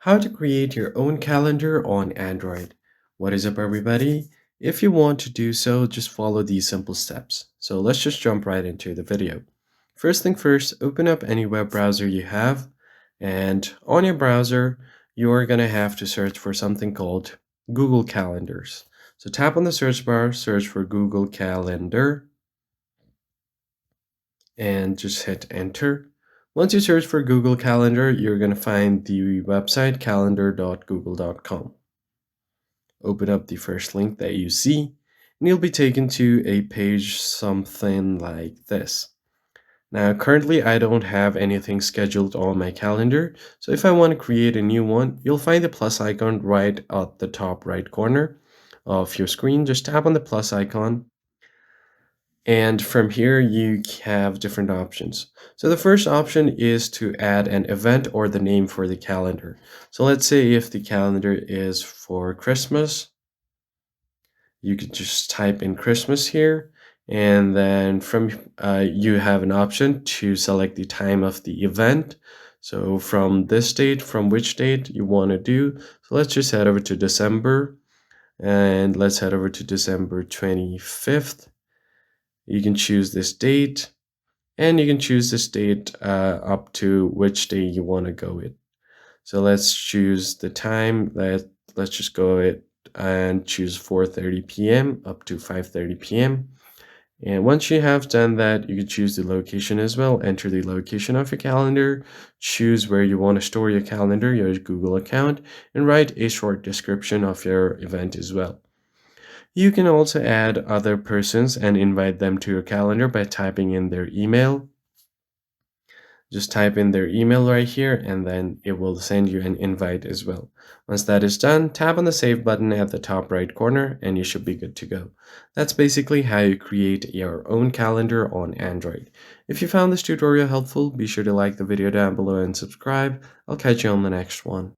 How to create your own calendar on Android. What is up, everybody? If you want to do so, just follow these simple steps. So let's just jump right into the video. First thing first, open up any web browser you have, and on your browser, you're going to have to search for something called Google Calendars. So tap on the search bar, search for Google Calendar, and just hit enter. Once you search for Google Calendar, you're going to find the website calendar.google.com. Open up the first link that you see, and you'll be taken to a page something like this. Now, currently, I don't have anything scheduled on my calendar, so if I want to create a new one, you'll find the plus icon right at the top right corner of your screen. Just tap on the plus icon, and from here, you have different options. So the first option is to add an event or the name for the calendar. So let's say if the calendar is for Christmas, you could just type in Christmas here. And then you have an option to select the time of the event. So from this date, from which date you want to do. So let's just head over to December, and let's head over to December 25th. You can choose this date, and you can choose this date up to which day you want to go with. So let's choose the time. Let's just go it and choose 4:30 p.m. up to 5:30 p.m. And once you have done that, you can choose the location as well. Enter the location of your calendar, choose where you want to store your calendar, your Google account, and write a short description of your event as well. You can also add other persons and invite them to your calendar by typing in their email. Just type in their email right here, and then it will send you an invite as well. Once that is done, tap on the save button at the top right corner and you should be good to go. That's basically how you create your own calendar on Android. If you found this tutorial helpful, be sure to like the video down below and subscribe. I'll catch you on the next one.